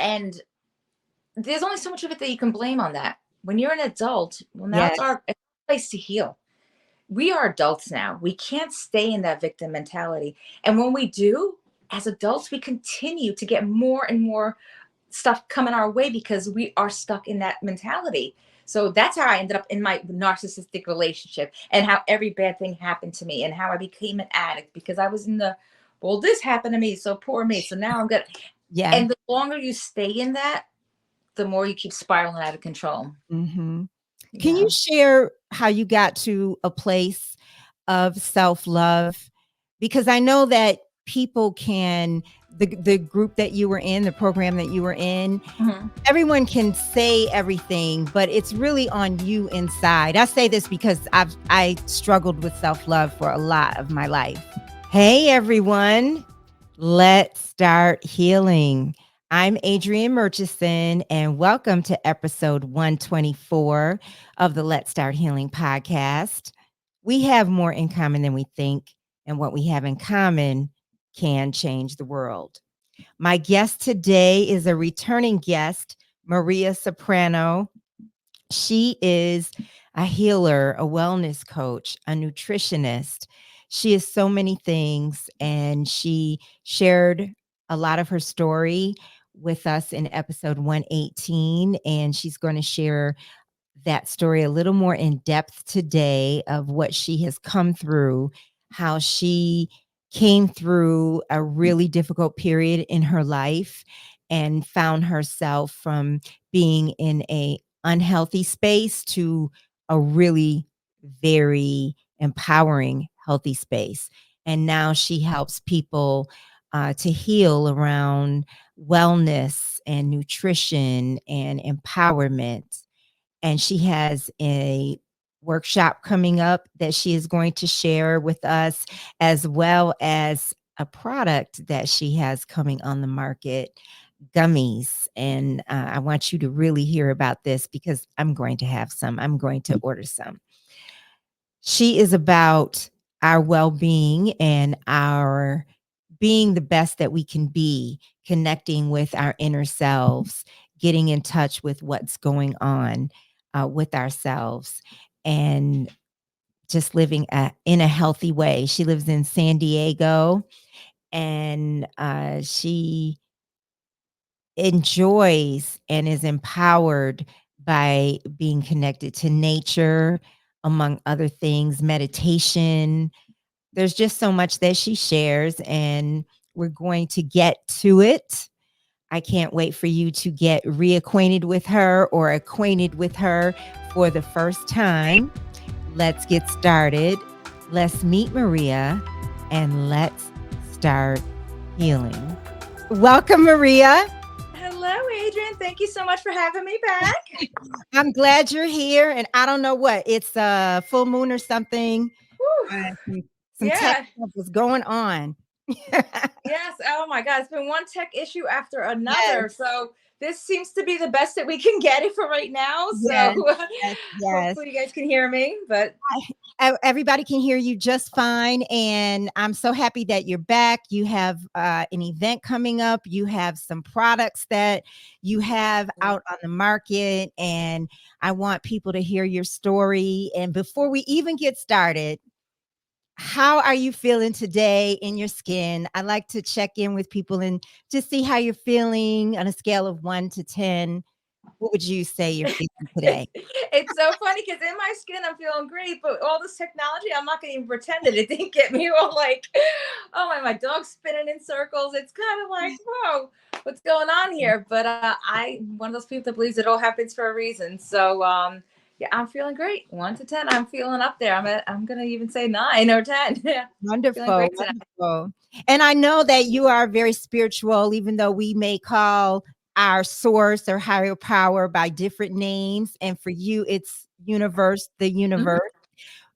And there's only so much of it that you can blame on that. When you're an adult, well, now Yes. it's our place to heal. We are adults now. We can't stay in that victim mentality. And when we do, as adults, we continue to get more and more stuff coming our way because we are stuck in that mentality. So that's how I ended up in my narcissistic relationship, and how every bad thing happened to me, and how I became an addict because I was in the, well, this happened to me, so poor me. So now I'm good. Yeah. And the longer you stay in that, the more you keep spiraling out of control. Hmm. Can you Yeah. share how you got to a place of self-love? Because I know that people can, the group that you were in, the program that you were in, Mhm. everyone can say everything, but it's really on you inside. I say this because I struggled with self-love for a lot of my life. Hey everyone, let's start healing. I'm Adrienne Murchison, and welcome to episode 124 of the Let's Start Healing podcast. We have more in common than we think, and what we have in common can change the world. My guest today is a returning guest, Maria Soprano. She is a healer, a wellness coach, a nutritionist. She is so many things, and she shared a lot of her story with us in episode 118, and she's going to share that story a little more in depth today of what she has come through, how she came through a really difficult period in her life and found herself from being in a unhealthy space to a really very empowering healthy space. And now she helps people to heal around wellness and nutrition and empowerment, and she has a workshop coming up that she is going to share with us, as well as a product that she has coming on the market, gummies. And I want you to really hear about this because I'm going to have some. I'm going to order some. She is about our well-being and our being the best that we can be, connecting with our inner selves, getting in touch with what's going on with ourselves, and just living in a healthy way. She lives in San Diego, and she enjoys and is empowered by being connected to nature, among other things, meditation. There's just so much that she shares, and we're going to get to it. I can't wait for you to get reacquainted with her or acquainted with her for the first time. Let's get started. Let's meet Maria and let's start healing. Welcome, Maria. Hello, Adrienne. Thank you so much for having me back. I'm glad you're here. And I don't know what, it's a full moon or something. Whew. Some tech Yeah. stuff is going on. Yes. Oh my God. It's been one tech issue after Yes, another. So this seems to be the best that we can get it for right now. yes, So yes, yes. hopefully you guys can hear me. But Everybody can hear you just fine, and I'm so happy that you're back. You have an event coming up. You have some products that you have out on the market, and I want people to hear your story. And before we even get started, how are you feeling today in your skin? I like to check in with people and just see how you're feeling on a scale of 1 to 10. What would you say you're feeling today? it's so funny because in my skin I'm feeling great, but all this technology, I'm not going to even pretend that it didn't get me all like, oh my dog's spinning in circles. It's kind of like, whoa, what's going on here? But I'm one of those people that believes it all happens for a reason. So yeah, I'm feeling great. 1 to 10, I'm feeling up there. I'm gonna even say 9 or 10. Yeah, feeling Wonderful, great today. wonderful. And I know that you are very spiritual, even though we may call our source or higher power by different names. And for you, it's universe, the Mhm. universe.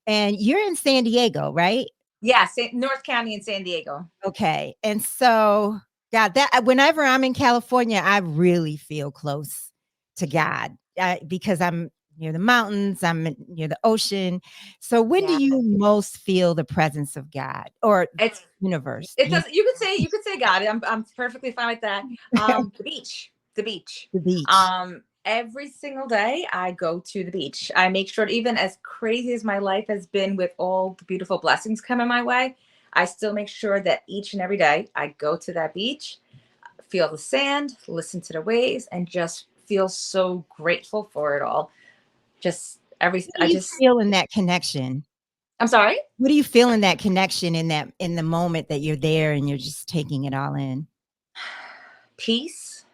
And you're in San Diego, right? Yeah, North County in San Diego. Okay. And so, God, that whenever I'm in California, I really feel close to God because I'm near the mountains, near the ocean. So, when do Yeah, you most feel the presence of God or it's universe? it does. You could say God. I'm perfectly fine with that. The beach. The beach. The beach. Every single day I go to the beach. I make sure, even as crazy as my life has been with all the beautiful blessings coming my way, I still make sure that each and every day I go to that beach, feel the sand, listen to the waves, and just feel so grateful for it all. Just every, What do I you just, feel in that connection? I'm sorry, What do you feel in that connection in the moment that you're there and you're just taking it all in? peace.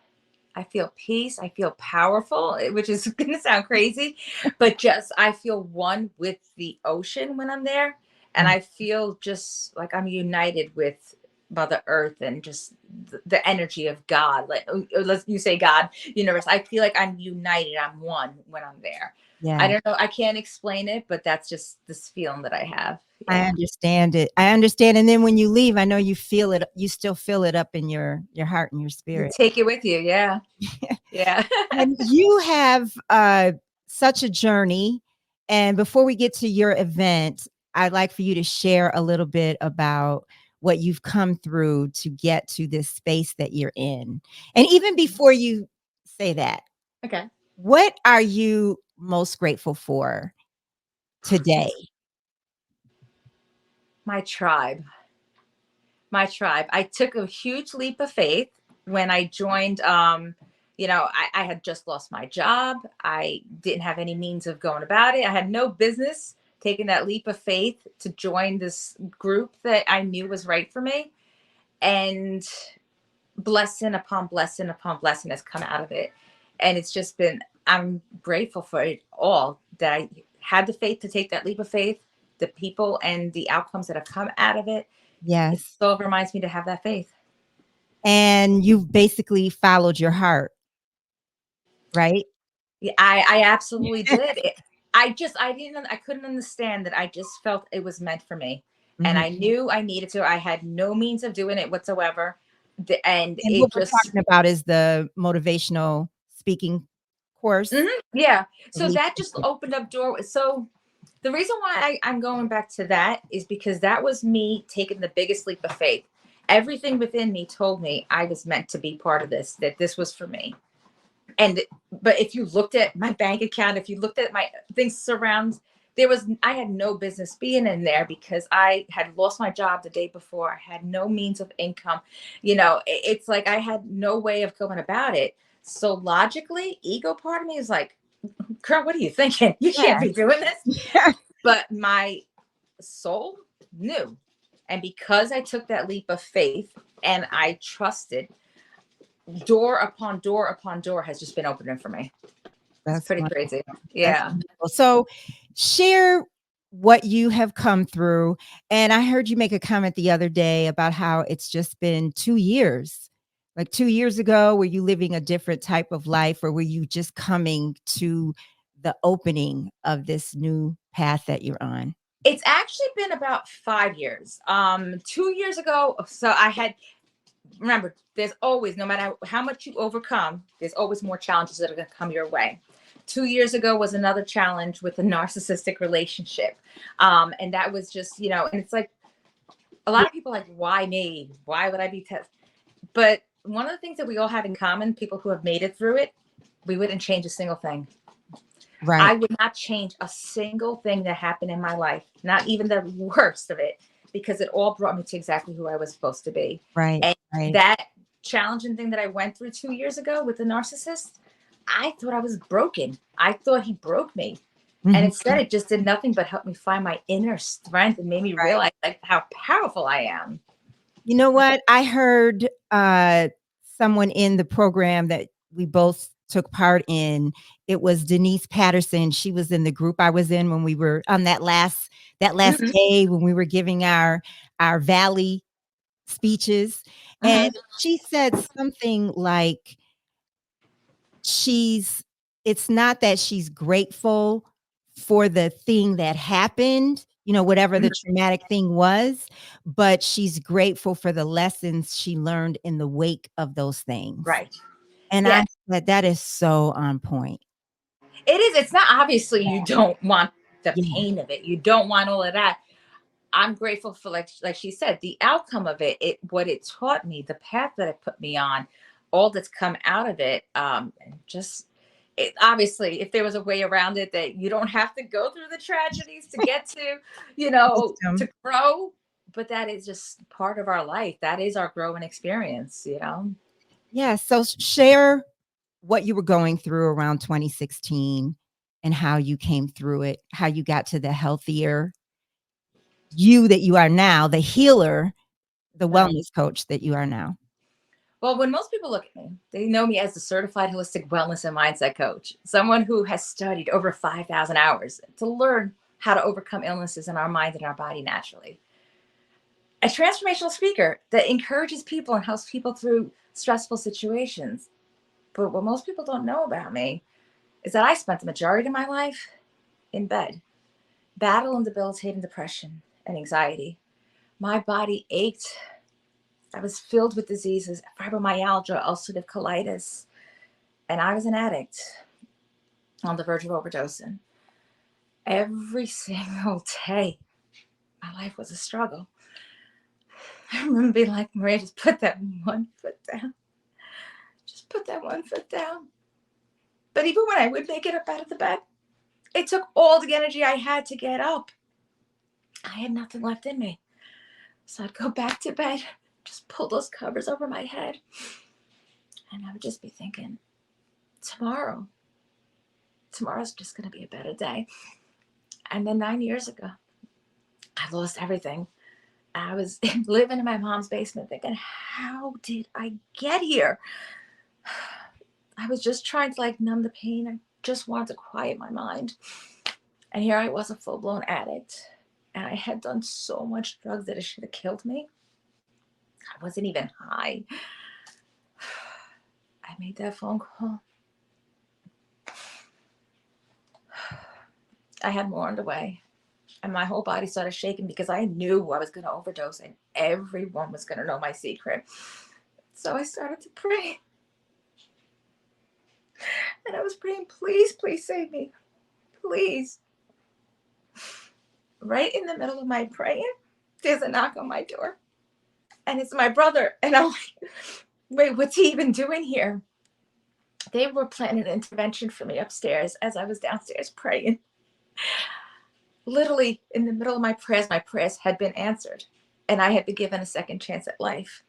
I feel peace. I feel powerful, which is going to sound crazy, but just I feel one with the ocean when I'm there. And Mm, I feel just like I'm united with Mother Earth and just the energy of God. Like, let's you say God, universe. I feel like I'm united. I'm one when I'm there. I yeah. don't know. I can't explain it, but that's just this feeling that I have. I Yeah. understand it. I understand, and then when you leave, I know you feel it, you still feel it up in your heart and your You spirit. take it with you. Yeah. Yeah. And you have, such a journey, and before we get to your event, I'd like for you to share a little bit about what you've come through to get to this space that you're in. And even before you say that, Okay. what are you most grateful for today? My tribe. My tribe. I took a huge leap of faith when I joined. I had just lost my job. I didn't have any means of going about it. I had no business taking that leap of faith to join this group that I knew was right for me. And blessing upon blessing upon blessing has come out of it. And it's just been, I'm grateful for it all, that I had the faith to take that leap of faith, the people and the outcomes that have come out of it. It Yes. still reminds me to have that faith. And you've basically followed your heart, right? Yeah, I absolutely did. I couldn't understand that. I just felt it was meant for me. And Mhm. I knew I needed to. I had no means of doing it whatsoever. And And it what we're just, talking about is the motivational speaking course, yeah. the So that just leadership. opened up door. So the reason why I'm going back to that is because that was me taking the biggest leap of faith. Everything within me told me I was meant to be part of this, that this was for me. And but if you looked at my bank account, if you looked at my things surrounds, I had no business being in there because I had lost my job the day before. I had no means of income. It's like I had no way of going about it. So logically, ego part of me is like, girl, what are you thinking? You can't Yeah. be doing this. But my soul knew. And because I took that leap of faith and I trusted, door upon door upon door has just been opening for me. It's That's pretty wonderful. crazy. That's Yeah. wonderful. So share what you have come through. And I heard you make a comment the other day about how it's just been 2 years. Like 2 years ago, were you living a different type of life, or were you just coming to the opening of this new path that you're on? It's actually been about 5 years. 2 years ago, so I had, remember, there's always, no matter how much you overcome, there's always more challenges that are going to come your way. 2 years ago was another challenge with a narcissistic relationship. And that was just, and it's like a lot Yeah, of people are like, why me? Why would I be But one of the things that we all have in common, people who have made it through it, we wouldn't change a single thing. right, I would not change a single thing that happened in my life, not even the worst of it, because it all brought me to exactly who I was supposed to be. right, And right. that challenging thing that I went through 2 years ago with the narcissist, I thought I was broken. I thought he broke me. And Mhm. instead, it just did nothing but help me find my inner strength and made me Right. realize like how powerful I am. You know what? I heard, someone in the program that we both took part in. It was Denise Patterson. She was in the group I was in when we were on that last Hmm. day when we were giving our Valley speeches, and Hmm. she said something like, she's it's not that she's grateful for the thing that happened, whatever the traumatic thing was, but she's grateful for the lessons she learned in the wake of those things. Right. And I Yeah, said, that is so on point. it is. It's not, obviously you don't want the Yeah. pain of it. You don't want all of that. I'm grateful for, like she said, the outcome of it, what it taught me, the path that it put me on. all that's come out of it, and just it, obviously, if there was a way around it that you don't have to go through the tragedies to get to, to Wisdom. grow, but that is just part of our life. That is our growing experience. Yeah. So share what you were going through around 2016 and how you came through it, how you got to the healthier you that you are now, the healer, the Right. wellness coach that you are now. Well, when most people look at me, they know me as the certified holistic wellness and mindset coach, someone who has studied over 5,000 hours to learn how to overcome illnesses in our mind and our body naturally. A transformational speaker that encourages people and helps people through stressful situations. But what most people don't know about me is that I spent the majority of my life in bed, battling debilitating depression and anxiety. My body ached. I was filled with diseases, fibromyalgia, ulcerative colitis, and I was an addict on the verge of overdosing. Every single day, my life was a struggle. I remember being like, Maria, just put that one foot down. Just put that one foot down. But even when I would make it up out of the bed, it took all the energy I had to get up. I had nothing left in me. So I'd go back to bed, just pull those covers over my head, and I would just be thinking, tomorrow's just going to be a better day. And then 9 years ago, I lost everything. I was living in my mom's basement thinking, how did I get here? I was just trying to numb the pain. I just wanted to quiet my mind. And here I was, a full-blown addict. And I had done so much drugs that it should have killed me. I wasn't even high. I made that phone call. I had more on the way. And my whole body started shaking because I knew I was going to overdose and everyone was going to know my secret. So I started to pray. And I was praying, please, please save me. Please. Right in the middle of my praying, there's a knock on my door. And it's my brother. And I'm like, wait, what's he even doing here? They were planning an intervention for me upstairs as I was downstairs praying. Literally in the middle of my prayers had been answered. And I had been given a second chance at life.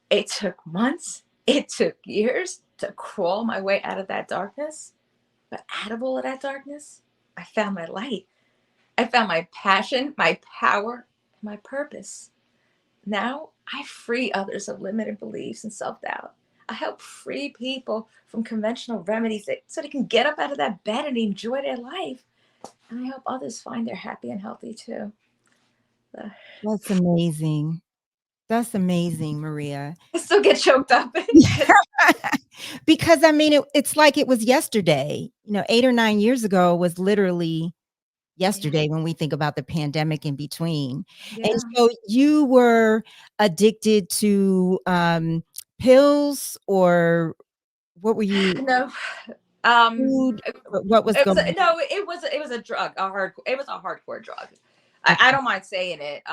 It took months. It took years to crawl my way out of that darkness. But out of all of that darkness, I found my light. I found my passion, my power, and my purpose. Now I free others of limited beliefs and self-doubt. I help free people from conventional remedies so they can get up out of that bed and enjoy their life. And I help others find they're happy and healthy too. So, That's amazing. That's amazing, Maria. I still get choked up because Because I mean, it's like it was yesterday. 8 or 9 years ago was literally yeah, yesterday when we think about the pandemic in between. And yeah. so you were addicted to pills, or what were you? No, um, Food? What was it was going? no, it was a drug, it was a hardcore drug. I Okay. don't mind saying it.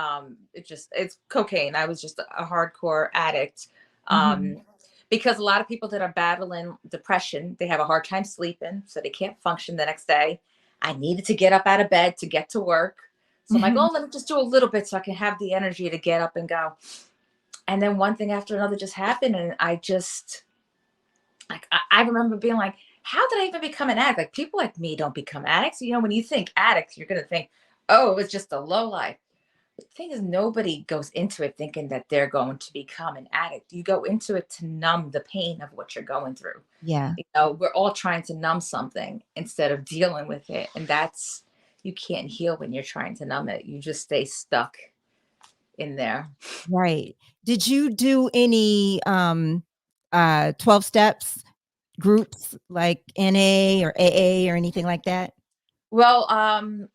It's cocaine. I was just a hardcore addict. Mhm. Um, because a lot of people that are battling depression, they have a hard time sleeping, so they can't function the next day. I needed to get up out of bed to get to work. So I'm like, Mhm. oh, let me just do a little bit so I can have the energy to get up and go. And then one thing after another just happened. And I just, I remember being like, how did I even become an addict? Like, people like me don't become addicts. When you think addicts, you're going to think, oh, it was just a low life. The thing is, nobody goes into it thinking that they're going to become an addict. You go into it to numb the pain of what you're going through. Yeah. We're all trying to numb something instead of dealing with it. And you can't heal when you're trying to numb it. You just stay stuck in there. Right. Did you do any 12 steps groups like NA or AA or anything like that? Well,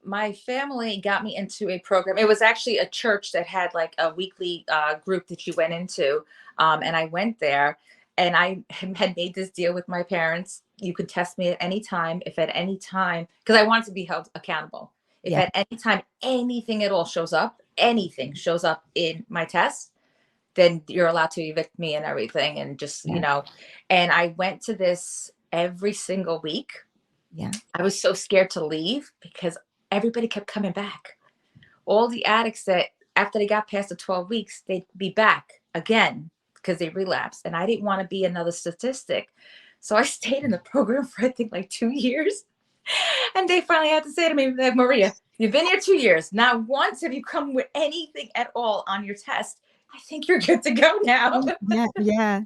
my family got me into a program. It was actually a church that had like a weekly group that you went into. And I went there and I had made this deal with my parents. You could test me at any time, if at any time, because I wanted to be held accountable. If Yeah. at any time anything at all shows up, anything shows up in my test, then you're allowed to evict me and everything. And just, Yeah. and I went to this every single week. Yeah. I was so scared to leave because everybody kept coming back. All the addicts that after they got past the 12 weeks, they'd be back again because they relapsed. And I didn't want to be another statistic. So I stayed in the program for I think like 2 years. And they finally had to say to me, like, Maria, you've been here 2 years. Not once have you come with anything at all on your test. I think you're good to go now. Yeah. Yeah.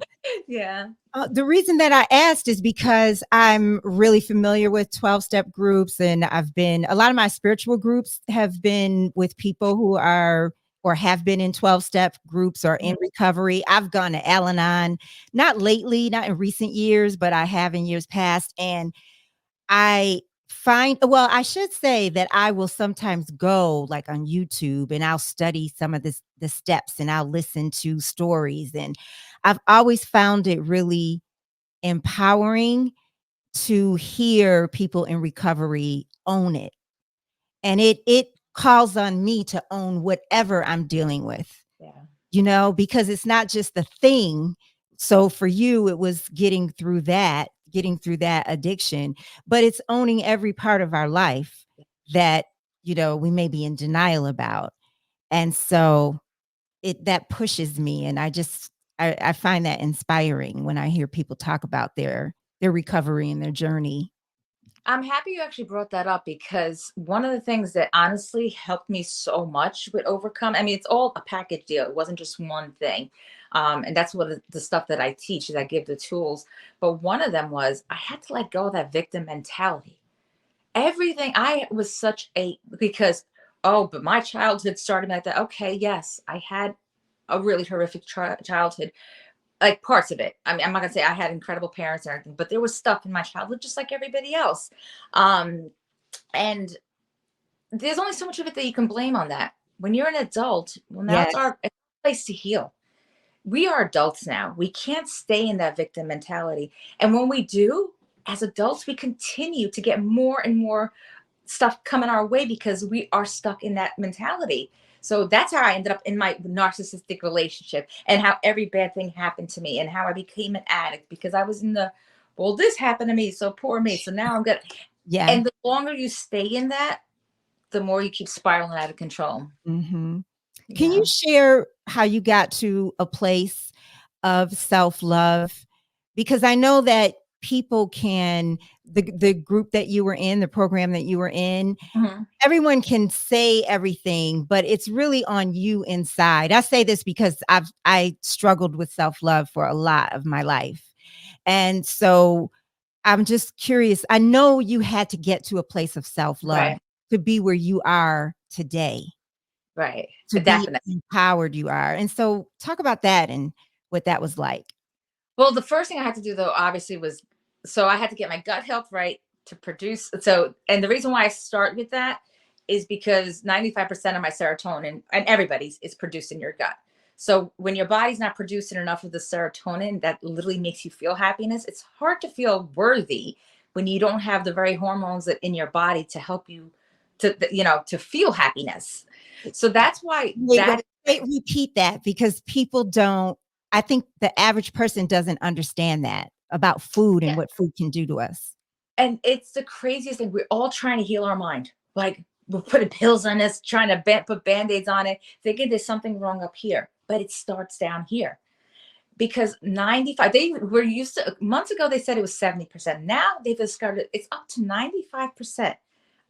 Yeah. The reason that I asked is because I'm really familiar with 12-step groups, and a lot of my spiritual groups have been with people who are or have been in 12-step groups or in recovery. I've gone to Al-Anon, not lately, not in recent years, but I have in years past. And I should say that I will sometimes go like on YouTube and I'll study some of the steps and I'll listen to stories. And I've always found it really empowering to hear people in recovery own it. And it calls on me to own whatever I'm dealing with, Yeah. because it's not just the thing. So for you, it was getting through that addiction, but it's owning every part of our life that, we may be in denial about. And so that pushes me. And I find that inspiring when I hear people talk about their recovery and their journey. I'm happy you actually brought that up because one of the things that honestly helped me so much with overcome, I mean, it's all a package deal. It wasn't just one thing. And that's what the stuff that I teach is I give the tools. But one of them was I had to let go of that victim mentality. Everything I was because, oh, but my childhood started like that. Okay, yes, I had a really horrific childhood, like parts of it. I mean, I'm not gonna say I had incredible parents or anything, but there was stuff in my childhood just like everybody else. Um, and there's only so much of it that you can blame on that. When you're an adult, well, now Yes. it's our place to heal. We are adults now. We can't stay in that victim mentality. And when we do, as adults, we continue to get more and more stuff coming our way because we are stuck in that mentality. So that's how I ended up in my narcissistic relationship and how every bad thing happened to me and how I became an addict because I was well, this happened to me, so poor me. So now I'm good. Yeah. And the longer you stay in that, the more you keep spiraling out of control. Hmm. Can you Yeah. share how you got to a place of self-love? Because I know that people the group that you were in, the program that you were in, Mhm. everyone can say everything, but it's really on you inside. I say this because I struggled with self-love for a lot of my life. And so I'm just curious. I know you had to get to a place of self-love Right. to be where you are today, Right. to be Definitely. empowered you are. And so talk about that and what that was like. Well, the first thing I had to do though, obviously, was so I had to get my gut health right to produce. So, and the reason why I start with that is because 95% of my serotonin and everybody's is produced in your gut. So when your body's not producing enough of the serotonin that literally makes you feel happiness, it's hard to feel worthy when you don't have the very hormones that in your body to help you to feel happiness. So that's why Wait, wait, that wait, repeat that because I think the average person doesn't understand that about food and what food can do to us. and it's the craziest thing. We're all trying to heal our mind. Like we're putting pills on this, trying to put band-aids on it, thinking there's something wrong up here. But it starts down here. Because 95, they were used to months ago, they said it was 70%. Now they've discovered it's up to 95%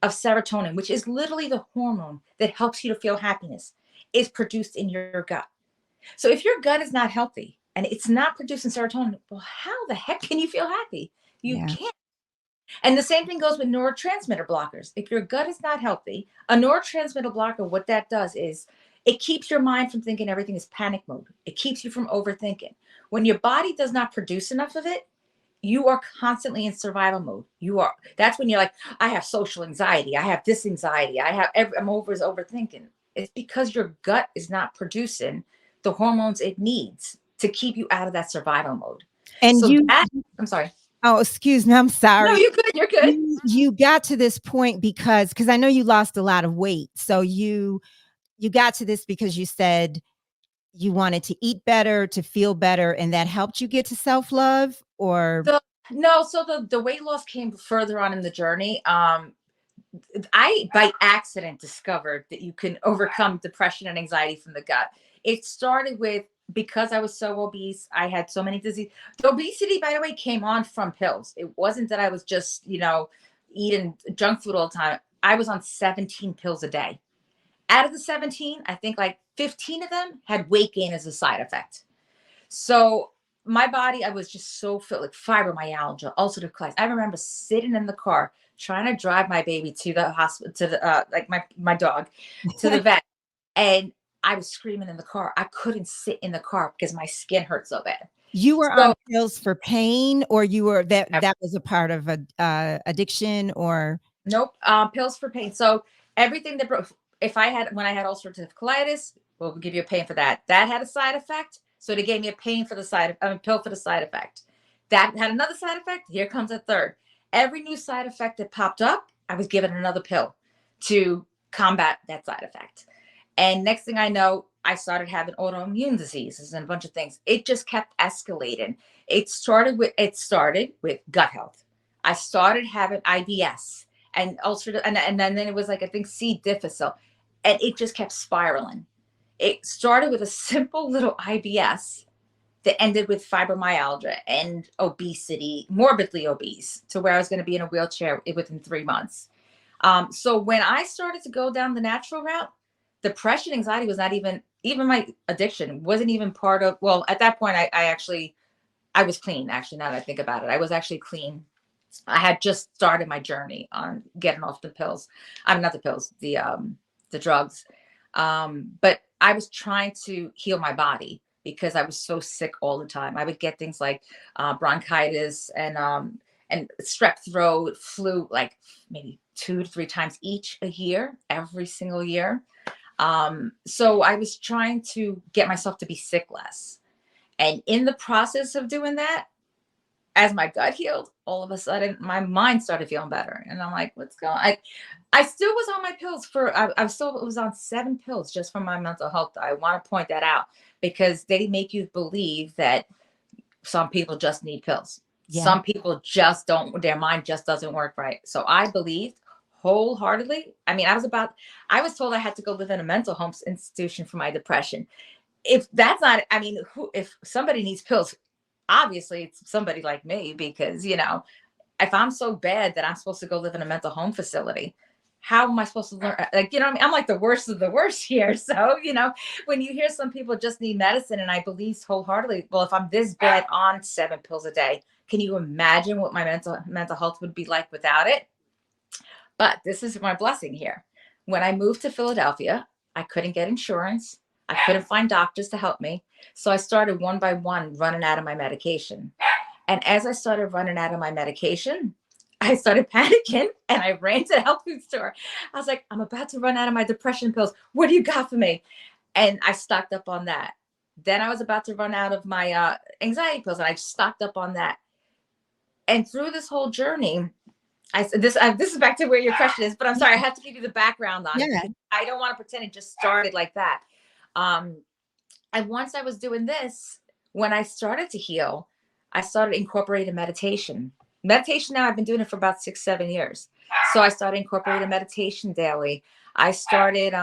of serotonin, which is literally the hormone that helps you to feel happiness, is produced in your gut. So if your gut is not healthy and it's not producing serotonin, well, how the heck can you feel happy? You Yeah. can't. And the same thing goes with neurotransmitter blockers. If your gut is not healthy, a neurotransmitter blocker, what that does is it keeps your mind from thinking everything is panic mode. It keeps you from overthinking. When your body does not produce enough of it, you are constantly in survival mode. That's when you're like, I have social anxiety. I have this anxiety. I'm overthinking. It's because your gut is not producing the hormones it needs to keep you out of that survival mode. And So I'm sorry. oh, excuse me, I'm No, sorry. you're good. You're good. You got to this point because I know you lost a lot of weight. So you got to this because you said you wanted to eat better, to feel better, and that helped you get to self-love? Or The No, so the weight loss came further on in the journey. I by accident discovered that you can overcome depression and anxiety from the gut. It started with, because I was so obese, I had so many disease. The obesity, by the way, came on from pills. It wasn't that I was just, eating junk food all the time. I was on 17 pills a day. Out of the 17, I think like 15 of them had weight gain as a side effect. So my body, I was just so filled, like fibromyalgia, ulcerative colitis. I remember sitting in the car trying to drive my baby to the hospital, to the like my dog, to the vet, and I was screaming in the car. I couldn't sit in the car because my skin hurt so bad. you were on So pills for pain, or you were that was a part of a addiction, or nope, pills for pain. So everything that if I had when I had ulcerative colitis, we'll give you a pain for that. That had a side effect, so they gave me a pain for the pill for the side effect. That had another side effect. Here comes a third. Every new side effect that popped up, I was given another pill to combat that side effect. And next thing I know, I started having autoimmune diseases and a bunch of things. It just kept escalating. It started with gut health. I started having IBS and ulcerative, and then it was like, I think, C. difficile, and it just kept spiraling. It started with a simple little IBS that ended with fibromyalgia and obesity, morbidly obese, to where I was going to be in a wheelchair within 3 months. So when I started to go down the natural route, depression, anxiety was not even my addiction wasn't even part of. Well, at that point, I was clean. Actually, now that I think about it, I was actually clean. I had just started my journey on getting off the pills. I'm not the pills, the drugs. But I was trying to heal my body because I was so sick all the time. I would get things like bronchitis and strep throat, flu, like maybe 2 to 3 times each a year, every single year. So I was trying to get myself to be sick less. And in the process of doing that, as my gut healed, all of a sudden my mind started feeling better. And I'm like, what's going on? I still was on my pills I still was on 7 pills just for my mental health. I want to point that out because they make you believe that some people just need pills. yeah, Some people just don't, their mind just doesn't work right. So I believed wholeheartedly. I mean, I was told I had to go live in a mental home institution for my depression. If that's not, I mean, if somebody needs pills, obviously it's somebody like me, because if I'm so bad that I'm supposed to go live in a mental home facility, how am I supposed to learn? Like, what I mean? I'm like the worst of the worst here. So, when you hear some people just need medicine, and I believe wholeheartedly, well, if I'm this bad on 7 pills a day, can you imagine what my mental health would be like without it? But this is my blessing here. When I moved to Philadelphia, I couldn't get insurance. I couldn't find doctors to help me. So I started one by one running out of my medication. And as I started running out of my medication, I started panicking and I ran to the health food store. I was like, I'm about to run out of my depression pills. What do you got for me? And I stocked up on that. Then I was about to run out of my anxiety pills, and I stocked up on that. And through this whole journey, I said this is back to where your question is, but I'm sorry, I have to give you the background on it. yeah. I don't want to pretend it just started like that. Um, and once I was doing this, when I started to heal, I started incorporating meditation. Meditation now, I've been doing it for about 6, 7 years. So I started incorporating meditation daily. I started,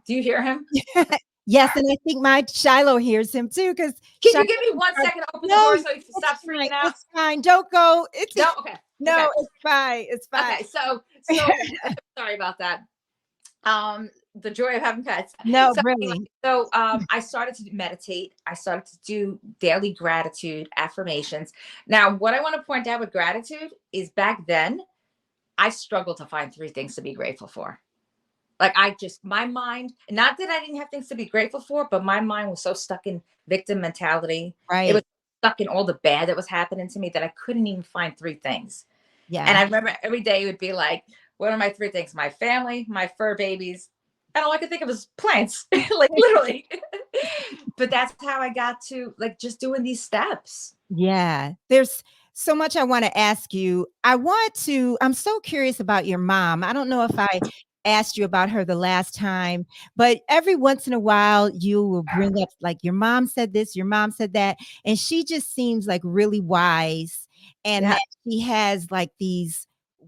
do you hear him? Yes, and I think my Shiloh hears him too, because Can you give me 1 second to open the door so he stops freaking out? It's fine. Don't go. It's No, okay. no, Okay. it's fine. It's fine. Okay. So sorry about that. The joy of having pets. No, So, anyway, really. I started to meditate. I started to do daily gratitude affirmations. Now, what I want to point out with gratitude is back then, I struggled to find 3 things to be grateful for. Like, my mind, not that I didn't have things to be grateful for, but my mind was so stuck in victim mentality. It Right. was stuck in all the bad that was happening to me that I couldn't even find 3 things. And Yeah. I remember every day it would be like, what are my 3 things? My family, my fur babies, and all I could think of was plants, like literally. But that's how I got to like just doing these steps. Yeah. There's so much I want to ask you. I'm so curious about your mom. I don't know if I asked you about her the last time, but every once in a while you will bring up like your mom said this, your mom said that, and she just seems like really wise, and Yeah. that she has like these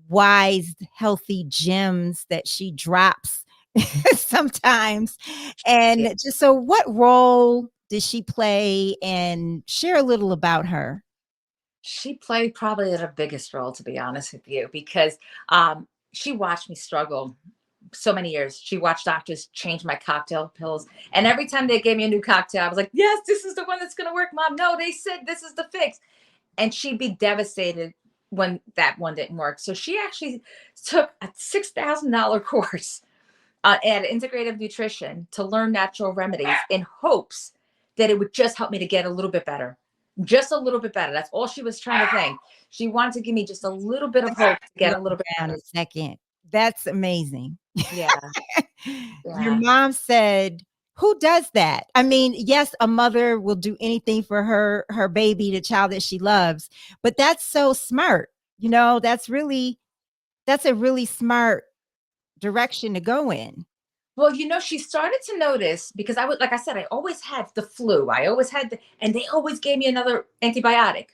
wise, healthy gems that she drops sometimes. Yeah. And just so, what role did she play? And share a little about her. She played probably the biggest role, to be honest with you, because she watched me struggle so many years. She watched doctors change my cocktail pills. And every time they gave me a new cocktail, I was like, yes, this is the one that's going to work, mom. No, they said this is the fix. And she'd be devastated when that one didn't work. So she actually took a $6,000 course at integrative nutrition to learn natural remedies in hopes that it would just help me to get a little bit better. Just a little bit better. That's all she was trying to think. She wanted to give me just a little bit of hope to get Slow a little bit down better. a second. That's amazing. Yeah. Your Yeah. mom said, who does that? I mean, yes, a mother will do anything for her baby, the child that she loves, but that's so smart. You know, that's a really smart direction to go in. Well, she started to notice because I was, like I said, I always had the flu. I always had, and they always gave me another antibiotic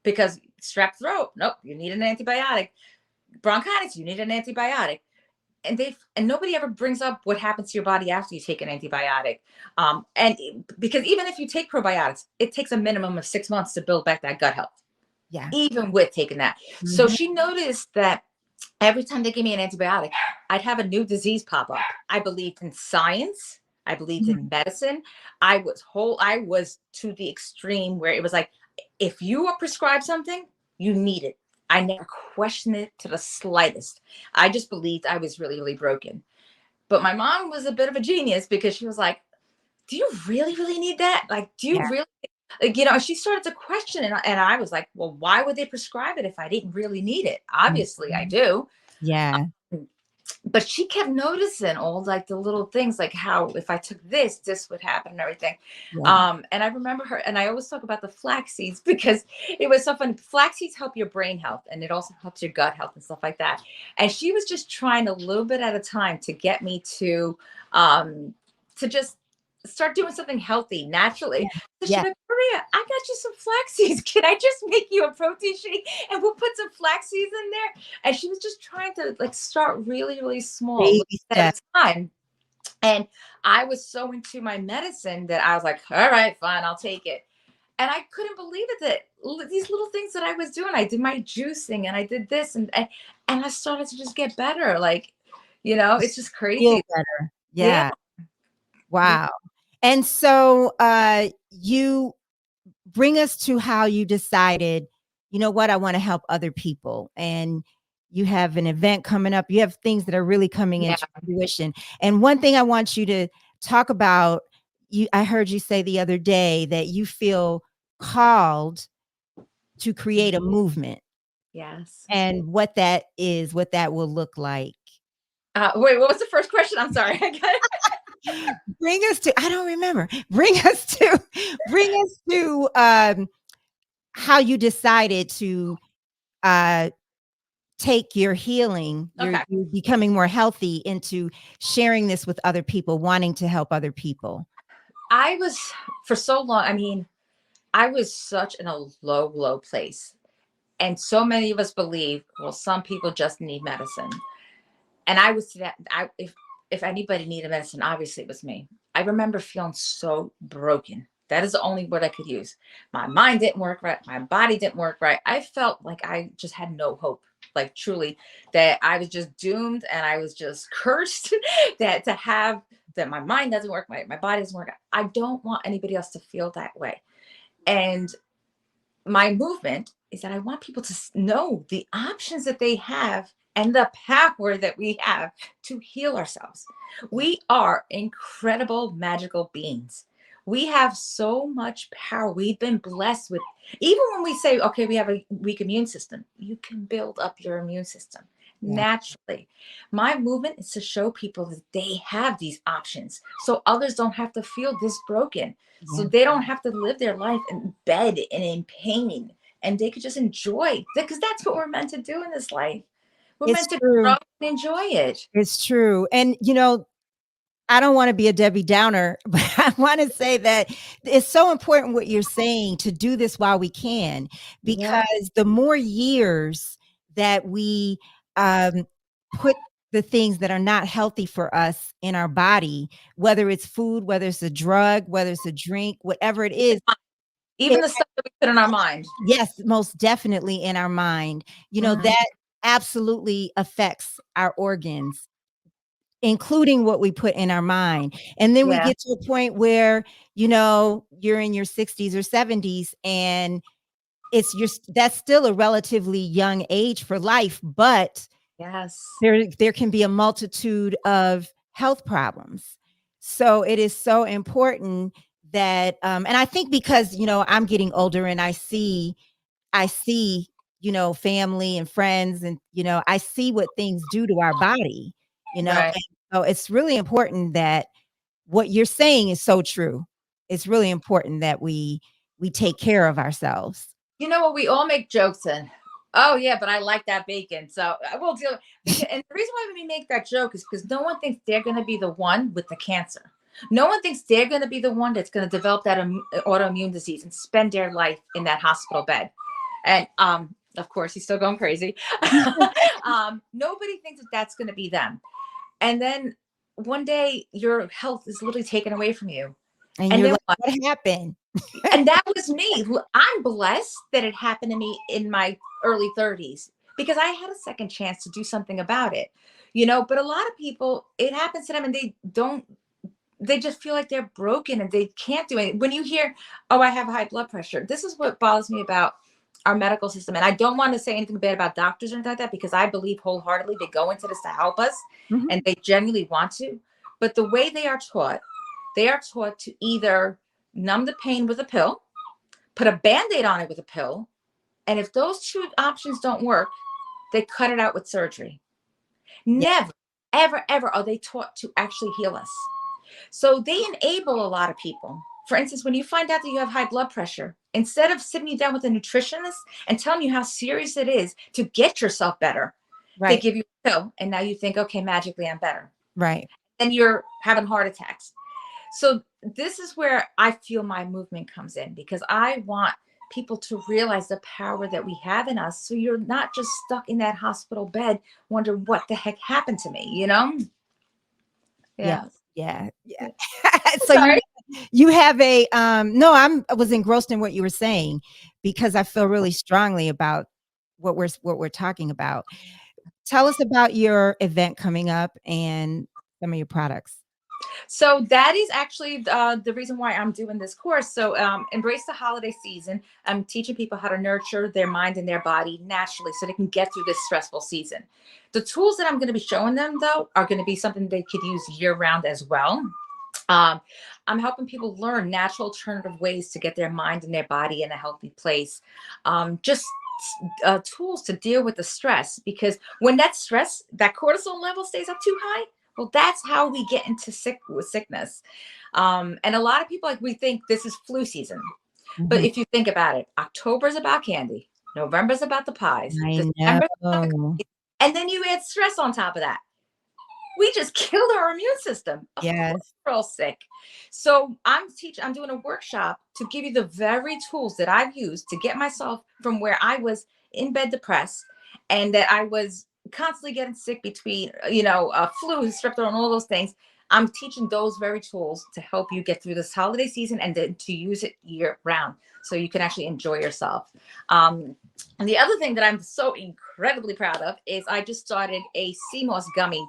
because strep throat, nope, you need an antibiotic. Bronchitis, you need an antibiotic. And nobody ever brings up what happens to your body after you take an antibiotic. Because even if you take probiotics, it takes a minimum of 6 months to build back that gut health, Yeah. even with taking that. So Mhm. she noticed that every time they gave me an antibiotic, I'd have a new disease pop up. I believed in science. I believed in medicine. I was to the extreme where it was like, if you are prescribed something, you need it. I never questioned it to the slightest. I just believed I was really, really broken. But my mom was a bit of a genius because she was like, do you really, really need that? Like, do you Yeah. really, she started to question it. And I was like, well, why would they prescribe it if I didn't really need it? Obviously, I Mhm. do. Yeah. But she kept noticing all like the little things, like how if I took this would happen and everything. Yeah. And I remember her, and I always talk about the flax seeds because it was so fun. Flax seeds help your brain health, and it also helps your gut health and stuff like that. And she was just trying a little bit at a time to get me um to just start doing something healthy naturally. So she'd Yeah. be like, Maria, I got you some flax seeds. Can I just make you a protein shake and we'll put some flax seeds in there? And she was just trying to like start really, really small, little Baby bit at step. a time. And I was so into my medicine that I was like, all right, fine, I'll take it. And I couldn't believe it that these little things that I was doing, I did my juicing and I did this and I started to just get better. Like, it's just Feel crazy. better. Yeah. Yeah. Yeah. Wow. And so you bring us to how you decided, you know what, I want to help other people. And you have an event coming up. You have things that are really coming Yeah. into fruition. And one thing I want you to talk about, I heard you say the other day that you feel called to create a movement, Yes. and what that is, what that will look like. Wait, what was the first question? I'm sorry. I got it. Bring us to, I don't remember. Bring us to how you decided to uh take your healing, Okay. you're becoming more healthy, into sharing this with other people, wanting to help other people. I was for so long. I mean, I was such in a low, low place. And so many of us believe, well, some people just need medicine. And I was that if anybody needed medicine, obviously it was me. I remember feeling so broken. That is the only word I could use. My mind didn't work right. My body didn't work right. I felt like I just had no hope. Like truly, that I was just doomed and I was just cursed that my mind doesn't work, my body doesn't work. I don't want anybody else to feel that way. And my movement is that I want people to know the options that they have and the power that we have to heal ourselves. We are incredible, magical beings. We have so much power. We've been blessed with, even when we say, okay, we have a weak immune system, you can build up your immune system Yeah. naturally. My movement is to show people that they have these options so others don't have to feel this broken, so Yeah. they don't have to live their life in bed and in pain, and they could just enjoy, because that's what we're meant to do in this life. We're It's meant to grow true. and enjoy it. It's true. And, I don't want to be a Debbie Downer, but I want to say that it's so important what you're saying to do this while we can, Yeah. because the more years that we um, put the things that are not healthy for us in our body, whether it's food, whether it's a drug, whether it's a drink, whatever it is, Even it, the stuff that we put in our mind. yes, most definitely in our mind, Mhm. that absolutely affects our organs, including what we put in our mind. And then we Yeah. get to a point where, you're in your 60s or 70s, and that's still a relatively young age for life, but Yes. there can be a multitude of health problems. So it is so important that and I think because, I'm getting older and I see, family and friends, and, I see what things do to our body, Right. and so it's really important that what you're saying is so true. It's really important that we take care of ourselves. You know what? We all make jokes in. Oh yeah, but I like that bacon, so I will deal. Because, and the reason why we make that joke is because no one thinks they're going to be the one with the cancer. No one thinks they're going to be the one that's going to develop that autoimmune disease and spend their life in that hospital bed. And of course, he's still going crazy. Nobody thinks that that's going to be them. And then one day, your health is literally taken away from you. And And you're then like, "What happened?" and that was me. I'm blessed that it happened to me in my early 30s because I had a second chance to do something about it. But a lot of people, it happens to them and they just feel like they're broken and they can't do it. When you hear, oh, I have high blood pressure, this is what bothers me about our medical system. And I don't want to say anything bad about doctors or anything like that because I believe wholeheartedly they go into this to help us Mhm. and they genuinely want to. But the way they are taught to either numb the pain with a pill, put a band-aid on it with a pill, and if those two options don't work, they cut it out with surgery. Yeah, Never, ever, ever are they taught to actually heal us. So they enable a lot of people. For instance, when you find out that you have high blood pressure, instead of sitting you down with a nutritionist and telling you how serious it is to get yourself better, they right, give you a pill and now you think, okay, magically I'm better. right. Then you're having heart attacks. So this is where I feel my movement comes in because I want people to realize the power that we have in us. So you're not just stuck in that hospital bed wondering what the heck happened to me? Yeah, Yeah. yeah, yeah. Yeah. So Sorry. you have a no, I was engrossed in what you were saying because I feel really strongly about what we're talking about. Tell us about your event coming up and some of your products. So that is actually the reason why I'm doing this course. So embrace the holiday season. I'm teaching people how to nurture their mind and their body naturally so they can get through this stressful season. The tools that I'm going to be showing them, though, are going to be something they could use year round as well. Um, I'm helping people learn natural alternative ways to get their mind and their body in a healthy place. Just tools to deal with the stress because when that stress, that cortisol level stays up too high, well, that's how we get into sickness. And a lot of people like we think this is flu season, but Mhm. if you think about it, October is about candy, November's about the pies, I December's about the know. cookies, and then you add stress on top of that. We just killed our immune system. Of course, Yes. we're all sick. So I'm doing a workshop to give you the very tools that I've used to get myself from where I was in bed depressed and that I was constantly getting sick between, flu, strep throat, and all those things. I'm teaching those very tools to help you get through this holiday season and then to use it year round so you can actually enjoy yourself. Um, and the other thing that I'm so incredibly proud of is I just started a CMOS gummy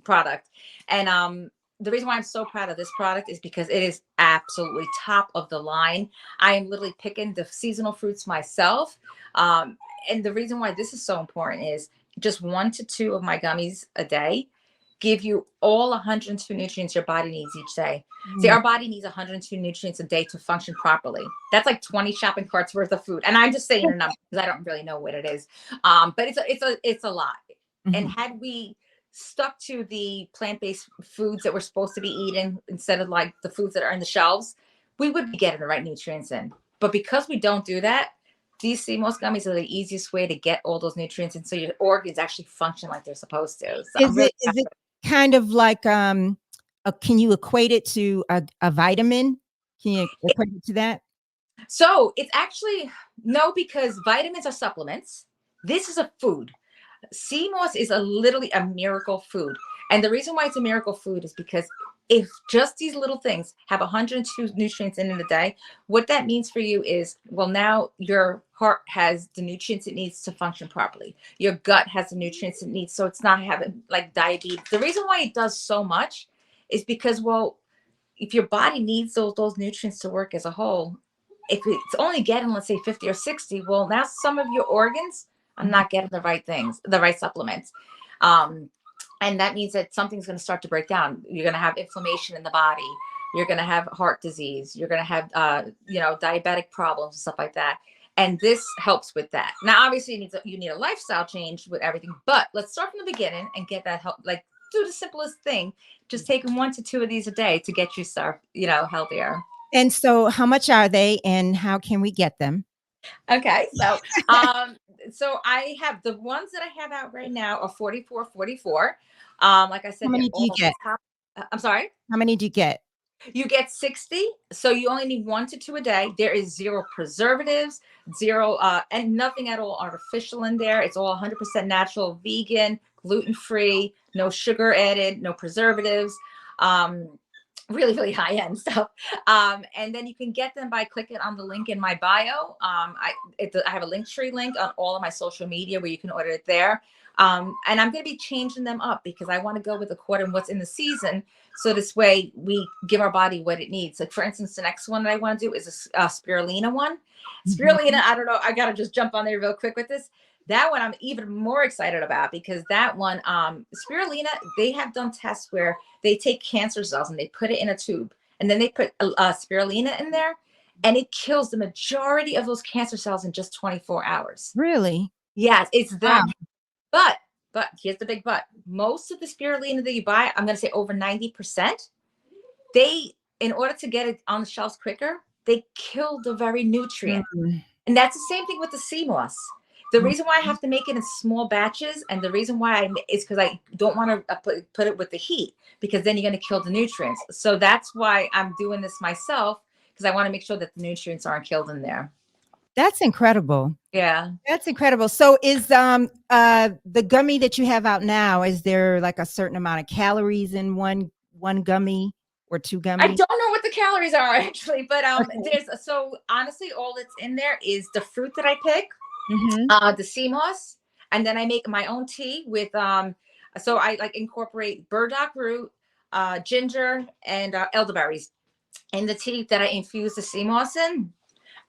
product. And the reason why I'm so proud of this product is because it is absolutely top of the line. I am literally picking the seasonal fruits myself. And the reason why this is so important is just 1 to 2 of my gummies a day give you all 102 nutrients your body needs each day. See, Mm, our body needs 102 nutrients a day to function properly. That's like 20 shopping carts worth of food. And I'm just saying a number because I don't really know what it is. But it's a lot. And mhm. had we stuck to the plant-based foods that we're supposed to be eating instead of like the foods that are in the shelves, we would be getting the right nutrients in. But because we don't do that, these sea moss gummies are the easiest way to get all those nutrients, and so your organs actually function like they're supposed to. So I'm Is really it kind of like, can you equate it to a vitamin? Can you equate it to that? so it's actually no, because vitamins are supplements. This is a food. Sea moss is literally a miracle food. And the reason why it's a miracle food is because if just these little things have 102 nutrients in a day, what that means for you is, well, now your heart has the nutrients it needs to function properly. Your gut has the nutrients it needs, so it's not having like diabetes. The reason why it does so much is because, well, if your body needs those nutrients to work as a whole, if it's only getting, let's say, 50 or 60, well, now some of your organs are Mhm. not getting the right things, the right supplements. Um, and that means that something's going to start to break down. You're going to have inflammation in the body. You're going to have heart disease. You're going to have, diabetic problems and stuff like that. And this helps with that. Now, obviously, you need a lifestyle change with everything. But let's start from the beginning and get that help. Like, do the simplest thing, just taking 1 to 2 of these a day to get you start, healthier. And so how much are they and how can we get them? Okay, so I have the ones that I have out right now are 44.44. Like I How said, they're many do you all get? top. I'm sorry. How many do you get? You get 60, so you only need 1 to 2 a day. There is zero preservatives, zero and nothing at all artificial in there. It's all 100% natural, vegan, gluten free, no sugar added, no preservatives. Um, really, really high end stuff. And then you can get them by clicking on the link in my bio. I have a link tree link on all of my social media where you can order it there. And I'm going to be changing them up because I want to go with according what's in the season. So this way we give our body what it needs. Like for instance, the next one that I want to do is a spirulina one. Spirulina, Mhm. I don't know. I got to just jump on there real quick with this. That one I'm even more excited about because that one, spirulina, they have done tests where they take cancer cells and they put it in a tube and then they put spirulina in there and it kills the majority of those cancer cells in just 24 hours. Really? Yes, it's Wow. that. But here's the big but. Most of the spirulina that you buy, I'm going to say over 90%, they, in order to get it on the shelves quicker, they kill the very nutrient. Mm. And that's the same thing with the sea moss. The Mhm. reason why I have to make it in small batches, and the reason why is because I don't want to put it with the heat, because then you're going to kill the nutrients. So that's why I'm doing this myself, because I want to make sure that the nutrients aren't killed in there. That's incredible. Yeah. That's incredible. So is the gummy that you have out now, is there like a certain amount of calories in one gummy or two I gummies? don't know what the calories are actually, but Okay. there's so honestly, all that's in there is the fruit that I pick, Mhm. the sea moss, and then I make my own tea with so I like incorporate burdock root, ginger, and elderberries in the tea that I infuse the sea moss in.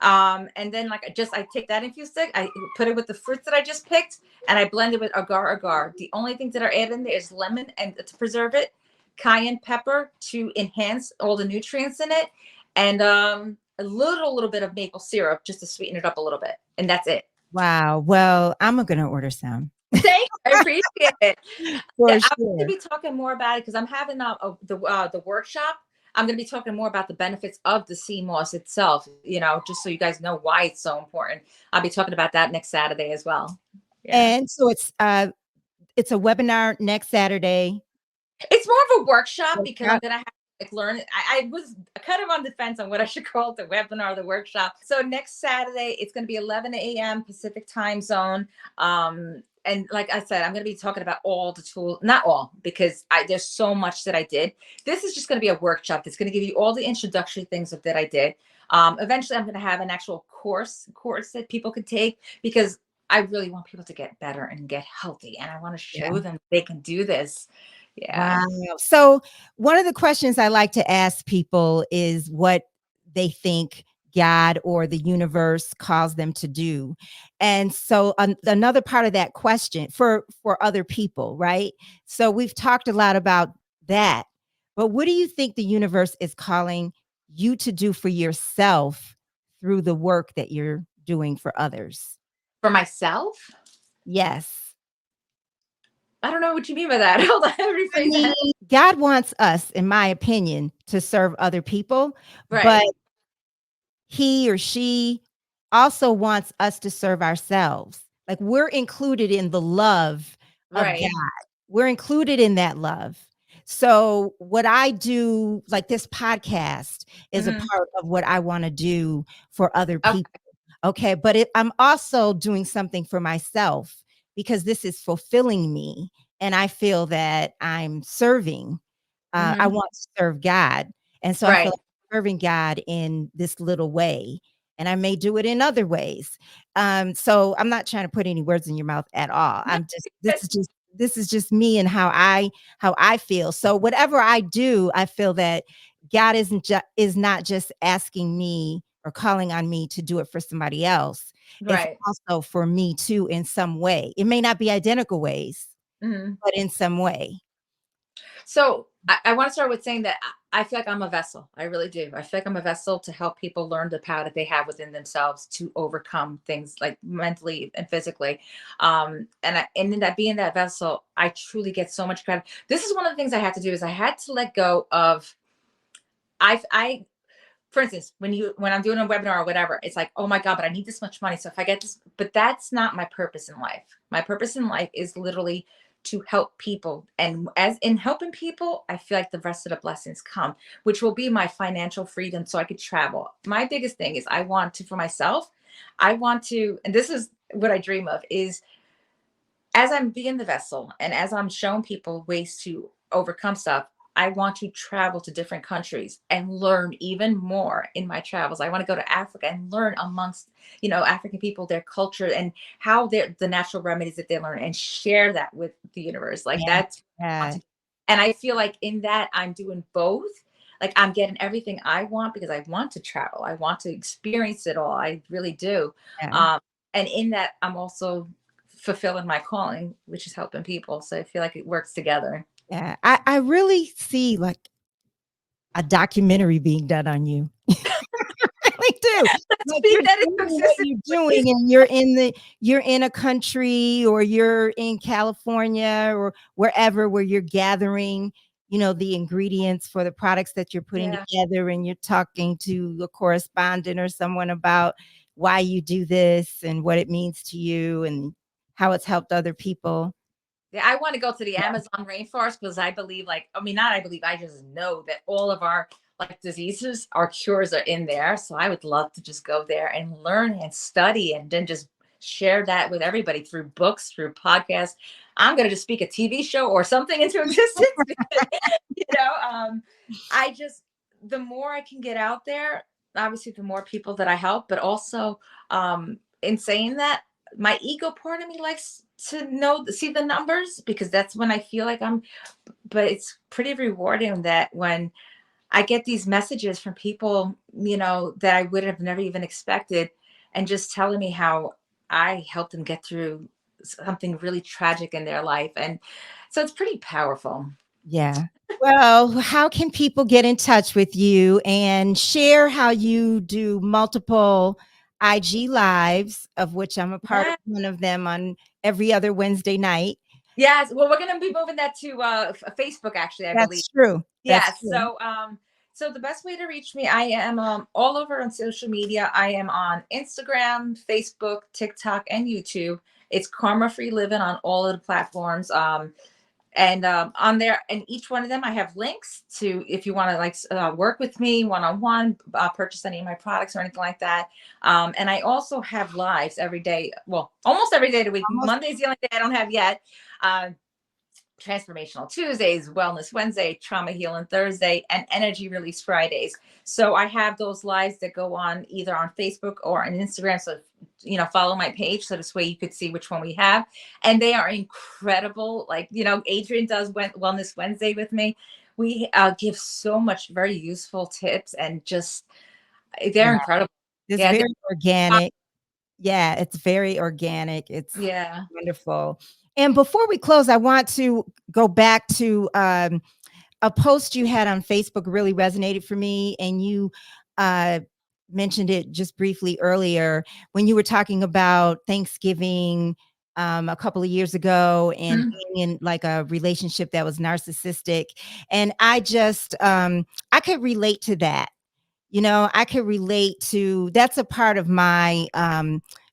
And then like I take that infused stick, I put it with the fruits that I just picked, and I blend it with agar. The only things that are added in there is lemon and to preserve it, cayenne pepper to enhance all the nutrients in it, and a little bit of maple syrup just to sweeten it up a little bit, and that's it. Wow. Well, I'm gonna order some. Thank you. I appreciate it. Yeah, For I'm going sure. to be talking more about it because I'm having the workshop. I'm going to be talking more about the benefits of the sea moss itself. Just so you guys know why it's so important. I'll be talking about that next Saturday as well. Yeah. And so it's a webinar next Saturday. It's more of a workshop because I'm Workshop. gonna have to like learn it. I was kind of on the fence on what I should call it, the webinar or the workshop. So next Saturday, it's gonna be 11 a.m. Pacific time zone. And like I said, I'm gonna be talking about all the tools, not all, because there's so much that I did. This is just gonna be a workshop that's gonna give you all the introductory things that I did. Eventually I'm gonna have an actual course that people could take because I really want people to get better and get healthy. And I want to Yeah. show them they can do this. Yeah. Wow. So one of the questions I like to ask people is what they think God or the universe calls them to do. And so another part of that question for other people, right? So we've talked a lot about that. But what do you think the universe is calling you to do for yourself through the work that you're doing for others? For myself? Yes. I don't know what you mean by that. Hold on, I rephrase mean, that. God wants us, in my opinion, to serve other people, but Right. he or she also wants us to serve ourselves. Like we're included in the love of Right. God. We're included in that love. So what I do, like this podcast is a Hmm. part of what I want to do for other people. Okay. Okay. But I'm also doing something for myself because this is fulfilling me. And I feel that I'm serving. I Hmm. want to serve God. And so I feel Right. like I'm serving God in this little way. And I may do it in other ways. So I'm not trying to put any words in your mouth at all. No, I'm just this is just me and how I feel. So whatever I do, I feel that God is not just asking me or calling on me to do it for somebody else. It's right. also for me too in some way. It may not be identical ways, Hmm. but in some way. So I want to start with saying that I feel like I'm a vessel. I really do. I feel like I'm a vessel to help people learn the power that they have within themselves to overcome things like mentally and physically. And in that being that vessel, I truly get so much credit. This is one of the things I had to do is I had to let go of. I for instance, when I'm doing a webinar or whatever, it's like, oh my God, but I need this much money. So if I get this, but that's not my purpose in life. My purpose in life is literally to help people. And as in helping people, I feel like the rest of the blessings come, which will be my financial freedom so I could travel. My biggest thing is I want to, for myself, I want to, and this is what I dream of, is as I'm being the vessel and as I'm showing people ways to overcome stuff, I want to travel to different countries and learn even more in my travels. I want to go to Africa and learn amongst, African people, their culture and how the natural remedies that they learn and share that with the universe. Like Yeah. that's what I want Yeah. to do. And I feel like in that I'm doing both. Like I'm getting everything I want because I want to travel. I want to experience it all. I really do. Yeah. Um, and in that I'm also fulfilling my calling, which is helping people. So I feel like it works together. Yeah. I really see like a documentary being done on you. I really do. Like Speak you're that into doing what existence, you're please. doing and you're in a country or you're in California or wherever where you're gathering, the ingredients for the products that you're putting Yeah. together and you're talking to a correspondent or someone about why you do this and what it means to you and how it's helped other people. Yeah, I want to go to the Amazon rainforest because I believe, like, I mean, not I believe, I just know that all of our like diseases, our cures are in there. So I would love to just go there and learn and study and then just share that with everybody through books, through podcasts. I'm going to just speak a TV show or something into existence because, you know, I just, the more I can get out there, obviously, the more people that I help, but also in saying that, my ego part of me likes to see the numbers because that's when I feel like but it's pretty rewarding that when I get these messages from people, that I would have never even expected and just telling me how I helped them get through something really tragic in their life. And so it's pretty powerful. Yeah. Well, how can people get in touch with you and share how you do multiple IG lives, of which I'm a part of Yeah. one of them on every other Wednesday night? Yes. Well, we're going to be moving that to Facebook, actually, I believe. That's true. That's Yes. true. So the best way to reach me, I am all over on social media. I am on Instagram, Facebook, TikTok, and YouTube. It's Karma Free Living on all of the platforms. And on there, and each one of them, I have links to if you want to like work with me one on one, purchase any of my products or anything like that. And I also have lives every day. Well, almost every day of the week. Almost Monday's the only day I don't have yet. Uh, Transformational Tuesdays, Wellness Wednesday, Trauma Healing Thursday, and Energy Release Fridays. So I have those lives that go on either on Facebook or on Instagram. So, follow my page. So this way you could see which one we have. And they are incredible. Like, Adrian does Wellness Wednesday with me. We give so much very useful tips and just, yeah. they're incredible. It's Yeah. very organic. Yeah, it's very organic. It's Yeah. wonderful. And before we close, I want to go back to a post you had on Facebook really resonated for me, and you uh, mentioned it just briefly earlier when you were talking about Thanksgiving a couple of years ago and Mhm. being in like a relationship that was narcissistic. And I could relate to that I could relate to that's a part of my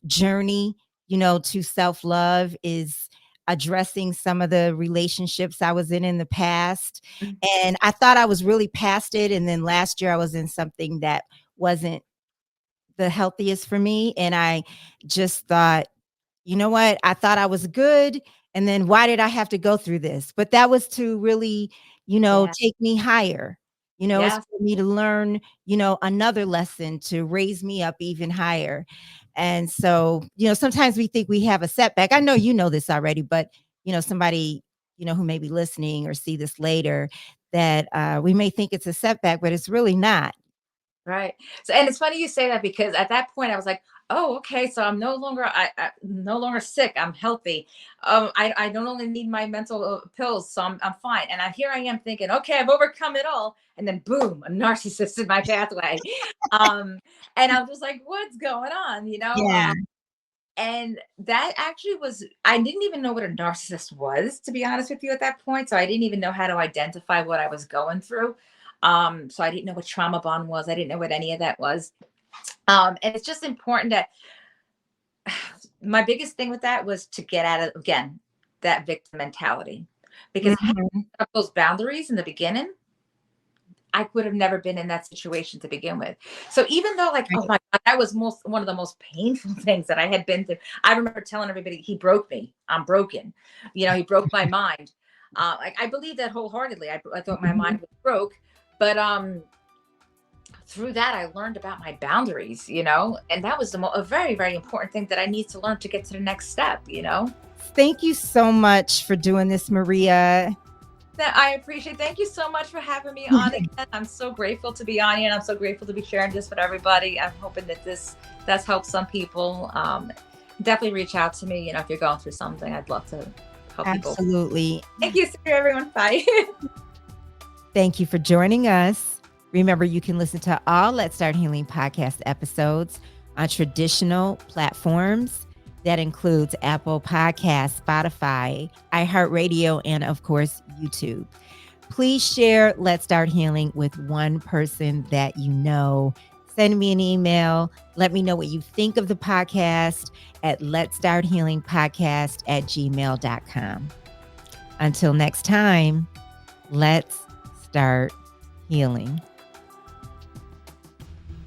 journey, to self-love is addressing some of the relationships I was in the past. Mm. And I thought I was really past it. And then last year I was in something that wasn't the healthiest for me. And I just thought, you know what? I thought I was good. And then why did I have to go through this? But that was to really, Yeah. take me higher. It's Yes. for me to learn, another lesson to raise me up even higher. And so, sometimes we think we have a setback. I know you know this already, but, somebody, who may be listening or see this later, that we may think it's a setback, but it's really not. Right. So, and it's funny you say that because at that point I was like, oh, okay, so I'm I no longer sick. I'm healthy. I don't only need my mental pills, so I'm fine. And here I am thinking, okay, I've overcome it all, and then boom, a narcissist in my pathway. Um, and I'm just like, what's going on? Yeah. And that actually was, I didn't even know what a narcissist was, to be honest with you, at that point. So I didn't even know how to identify what I was going through. So I didn't know what trauma bond was. I didn't know what any of that was. And it's just important that my biggest thing with that was to get out of, again, that victim mentality. Because having Mhm. up those boundaries in the beginning, I would have never been in that situation to begin with. So even though, like, oh Right. my God, that was one of the most painful things that I had been through. I remember telling everybody, he broke me. I'm broken. He broke my mind. I believe that wholeheartedly. I thought my Mhm. mind was broke, but through that I learned about my boundaries. And that was a very, very important thing that I need to learn to get to the next step. Thank you so much for doing this, Maria. That I appreciate. Thank you so much for having me on again. I'm so grateful to be on here, and I'm so grateful to be sharing this with everybody. I'm hoping that this does help some people. Definitely reach out to me. If you're going through something, I'd love to help people. Absolutely. Thank you, everyone. Bye. Thank you for joining us. Remember, you can listen to all Let's Start Healing podcast episodes on traditional platforms. That includes Apple Podcasts, Spotify, iHeartRadio, and of course, YouTube. Please share Let's Start Healing with one person that you know. Send me an email. Let me know what you think of the podcast at Let's Start Healing Podcast at gmail.com. Until next time, let's start healing.